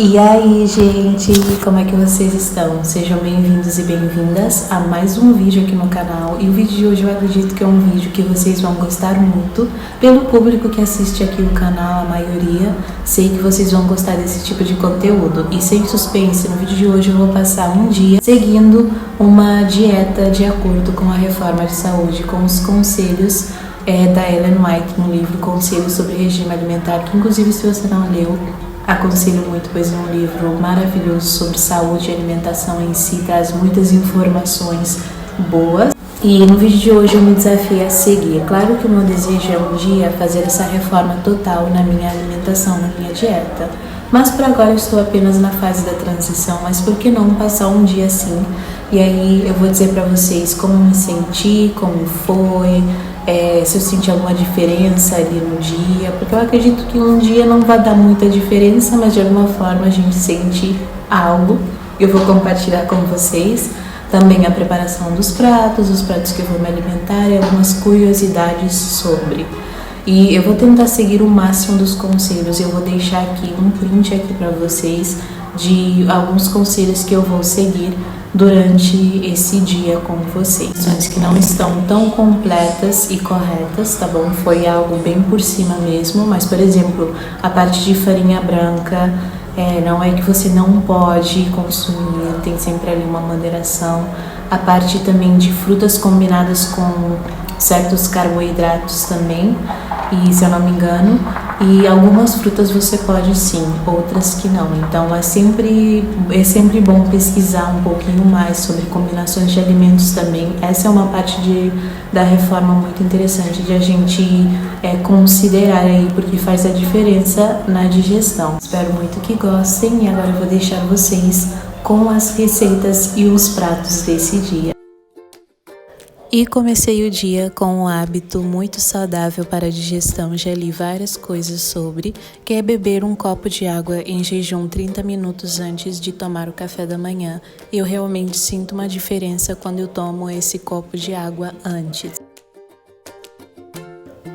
E aí, gente, como é que vocês estão? Sejam bem-vindos e bem-vindas a mais um vídeo aqui no canal. E o vídeo de hoje eu acredito que é um vídeo que vocês vão gostar muito. Pelo público que assiste aqui o canal, a maioria, sei que vocês vão gostar desse tipo de conteúdo. E sem suspense, no vídeo de hoje eu vou passar um dia seguindo uma dieta de acordo com a reforma de saúde, com os conselhos da Ellen White, no livro Conselhos sobre Regime Alimentar, que inclusive se você não leu, aconselho muito, pois é um livro maravilhoso sobre saúde e alimentação em si, traz muitas informações boas. E no vídeo de hoje eu me desafio a seguir. Claro que o meu desejo é um dia fazer essa reforma total na minha alimentação, na minha dieta. Mas por agora eu estou apenas na fase da transição, mas por que não passar um dia assim? E aí eu vou dizer para vocês como me senti, como foi, se eu senti alguma diferença ali no dia, porque eu acredito que um dia não vai dar muita diferença, mas de alguma forma a gente sente algo. Eu vou compartilhar com vocês também a preparação dos pratos, os pratos que eu vou me alimentar e algumas curiosidades sobre. E eu vou tentar seguir o máximo dos conselhos. Eu vou deixar aqui um print aqui para vocês de alguns conselhos que eu vou seguir durante esse dia com vocês. Que não estão tão completas e corretas, tá bom? Foi algo bem por cima mesmo, mas por exemplo, a parte de farinha branca, não é que você não pode consumir, tem sempre ali uma moderação. A parte também de frutas combinadas com certos carboidratos também, e se eu não me engano, e algumas frutas você pode sim, outras que não. Então é sempre bom pesquisar um pouquinho mais sobre combinações de alimentos também. Essa é uma parte da reforma muito interessante de a gente considerar aí, porque faz a diferença na digestão. Espero muito que gostem e agora eu vou deixar vocês com as receitas e os pratos desse dia. E comecei o dia com um hábito muito saudável para a digestão, já li várias coisas sobre, que é beber um copo de água em jejum 30 minutos antes de tomar o café da manhã. Eu realmente sinto uma diferença quando eu tomo esse copo de água antes.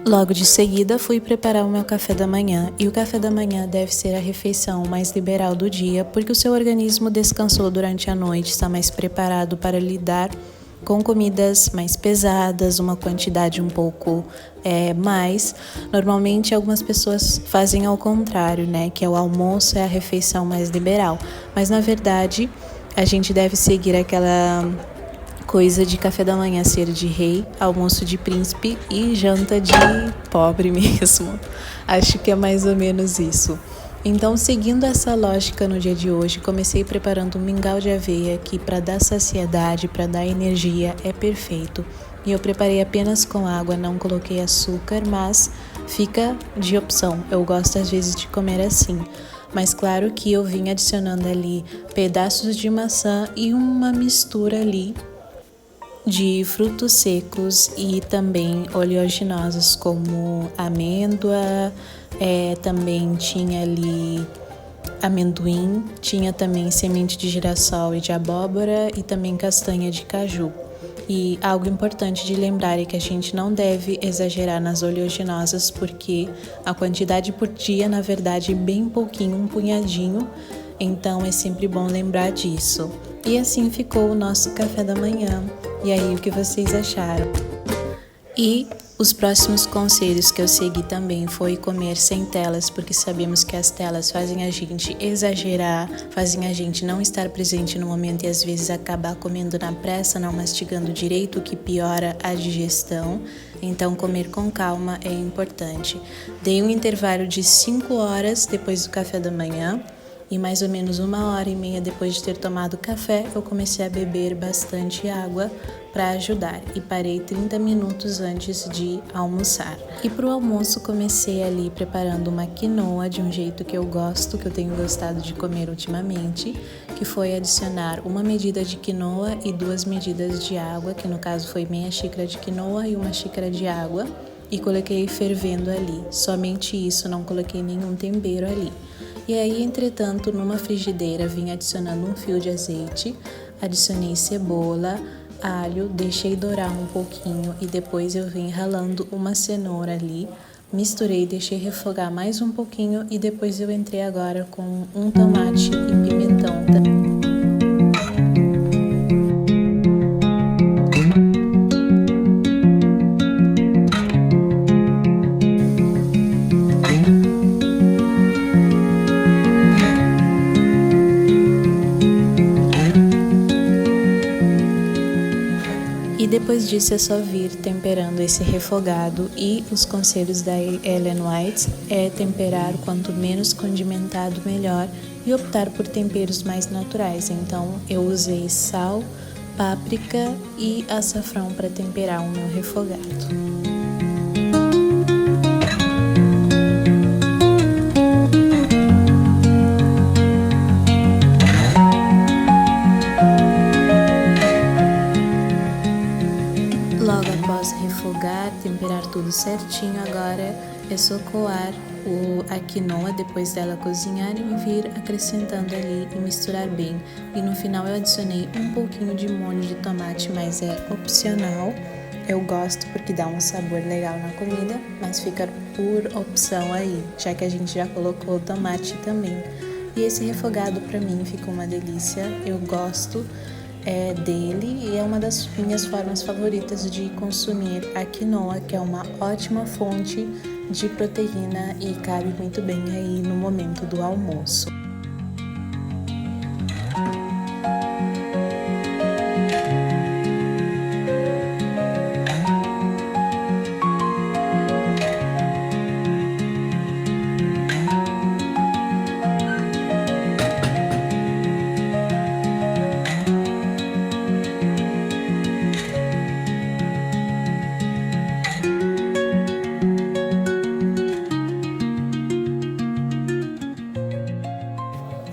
Logo de seguida, fui preparar o meu café da manhã, e o café da manhã deve ser a refeição mais liberal do dia, porque o seu organismo descansou durante a noite, está mais preparado para lidar com comidas mais pesadas, uma quantidade um pouco mais. Normalmente algumas pessoas fazem ao contrário, né? Que o almoço é a refeição mais liberal. Mas na verdade a gente deve seguir aquela coisa de café da manhã ser de rei, almoço de príncipe e janta de pobre mesmo. Acho que é mais ou menos isso. Então, seguindo essa lógica no dia de hoje, comecei preparando um mingau de aveia que, para dar saciedade, para dar energia, é perfeito. E eu preparei apenas com água, não coloquei açúcar, mas fica de opção. Eu gosto às vezes de comer assim. Mas claro que eu vim adicionando ali pedaços de maçã e uma mistura ali de frutos secos e também oleaginosos como amêndoa. Também tinha ali amendoim, tinha também semente de girassol e de abóbora e também castanha de caju. E algo importante de lembrar é que a gente não deve exagerar nas oleaginosas, porque a quantidade por dia, na verdade, é bem pouquinho, um punhadinho, então é sempre bom lembrar disso. E assim ficou o nosso café da manhã. E aí, o que vocês acharam? E os próximos conselhos que eu segui também foi comer sem telas, porque sabemos que as telas fazem a gente exagerar, fazem a gente não estar presente no momento e às vezes acabar comendo na pressa, não mastigando direito, o que piora a digestão. Então comer com calma é importante. Dei um intervalo de 5 horas depois do café da manhã. E mais ou menos 1h30 depois de ter tomado café, eu comecei a beber bastante água para ajudar. E parei 30 minutos antes de almoçar. E para o almoço comecei ali preparando uma quinoa de um jeito que eu gosto, que eu tenho gostado de comer ultimamente, que foi adicionar 1 medida de quinoa e 2 medidas de água, que no caso foi meia xícara de quinoa e 1 xícara de água. E coloquei fervendo ali, somente isso, não coloquei nenhum tempero ali. E aí, entretanto, numa frigideira vim adicionando um fio de azeite, adicionei cebola, alho, deixei dourar um pouquinho e depois eu vim ralando uma cenoura ali Misturei, deixei refogar mais um pouquinho e depois eu entrei agora com um tomate e pimentão. E depois disso é só vir temperando esse refogado, e os conselhos da Ellen White é temperar quanto menos condimentado melhor e optar por temperos mais naturais. Então eu usei sal, páprica e açafrão para temperar o meu refogado. Logo após refogar, temperar tudo certinho, agora é só coar a quinoa depois dela cozinhar e vir acrescentando ali e misturar bem. E no final eu adicionei um pouquinho de molho de tomate, mas é opcional. Eu gosto porque dá um sabor legal na comida, mas fica por opção aí, já que a gente já colocou o tomate também. E esse refogado para mim ficou uma delícia, eu gosto dele e é uma das minhas formas favoritas de consumir a quinoa, que é uma ótima fonte de proteína e cabe muito bem aí no momento do almoço.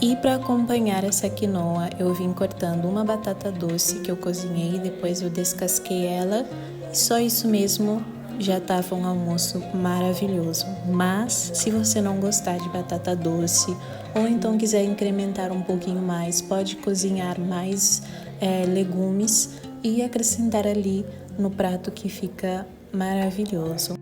E para acompanhar essa quinoa, eu vim cortando uma batata doce que eu cozinhei, depois eu descasquei ela e só isso mesmo já estava um almoço maravilhoso. Mas se você não gostar de batata doce ou então quiser incrementar um pouquinho mais, pode cozinhar mais legumes e acrescentar ali no prato, que fica maravilhoso.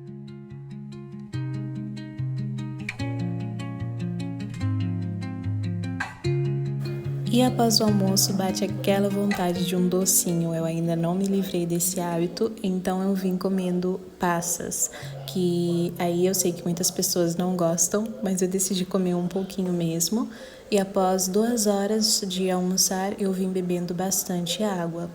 E após o almoço bate aquela vontade de um docinho. Eu ainda não me livrei desse hábito, então eu vim comendo passas, que aí eu sei que muitas pessoas não gostam, mas eu decidi comer um pouquinho mesmo. E após 2 horas de almoçar, eu vim bebendo bastante água.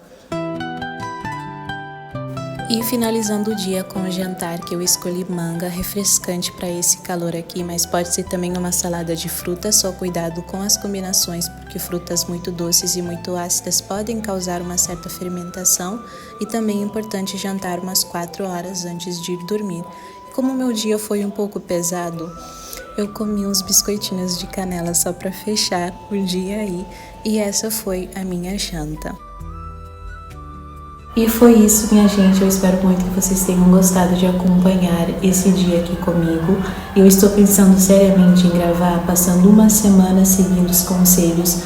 E finalizando o dia com o jantar, que eu escolhi manga, refrescante para esse calor aqui, mas pode ser também uma salada de frutas, só cuidado com as combinações, porque frutas muito doces e muito ácidas podem causar uma certa fermentação, e também é importante jantar umas 4 horas antes de ir dormir. E como o meu dia foi um pouco pesado, eu comi uns biscoitinhos de canela só para fechar o dia aí, e essa foi a minha janta. E foi isso, minha gente. Eu espero muito que vocês tenham gostado de acompanhar esse dia aqui comigo. Eu estou pensando seriamente em gravar, passando uma semana seguindo os conselhos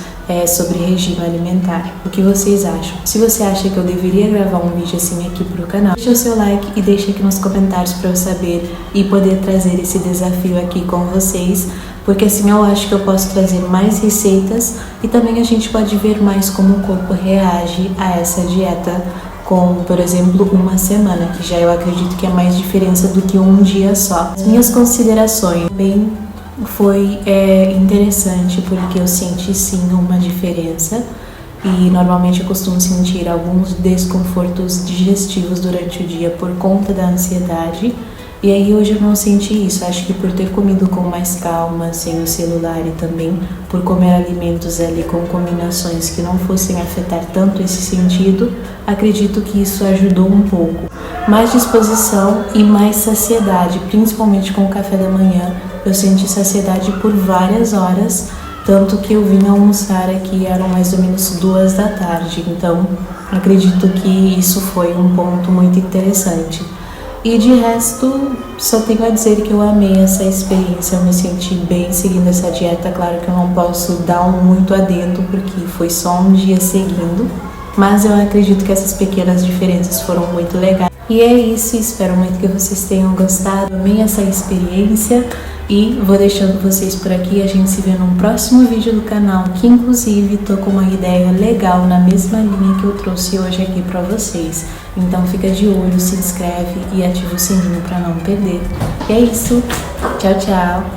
sobre regime alimentar. O que vocês acham? Se você acha que eu deveria gravar um vídeo assim aqui pro canal, deixa o seu like e deixa aqui nos comentários para eu saber e poder trazer esse desafio aqui com vocês, porque assim eu acho que eu posso trazer mais receitas e também a gente pode ver mais como o corpo reage a essa dieta, com, por exemplo, uma semana, que já eu acredito que é mais diferença do que um dia só. As minhas considerações bem foi interessante, porque eu senti sim uma diferença e normalmente eu costumo sentir alguns desconfortos digestivos durante o dia por conta da ansiedade. E aí hoje eu não senti isso, acho que por ter comido com mais calma, sem o celular, e também por comer alimentos ali com combinações que não fossem afetar tanto esse sentido, acredito que isso ajudou um pouco. Mais disposição e mais saciedade, principalmente com o café da manhã, eu senti saciedade por várias horas, tanto que eu vim almoçar aqui, eram mais ou menos 2 da tarde, então acredito que isso foi um ponto muito interessante. E de resto, só tenho a dizer que eu amei essa experiência, eu me senti bem seguindo essa dieta. Claro que eu não posso dar muito adendo, porque foi só um dia seguindo, mas eu acredito que essas pequenas diferenças foram muito legais. E é isso, espero muito que vocês tenham gostado, amei essa experiência e vou deixando vocês por aqui. A gente se vê num próximo vídeo do canal, que inclusive tô com uma ideia legal na mesma linha que eu trouxe hoje aqui pra vocês. Então fica de olho, se inscreve e ativa o sininho pra não perder. E é isso, tchau, tchau!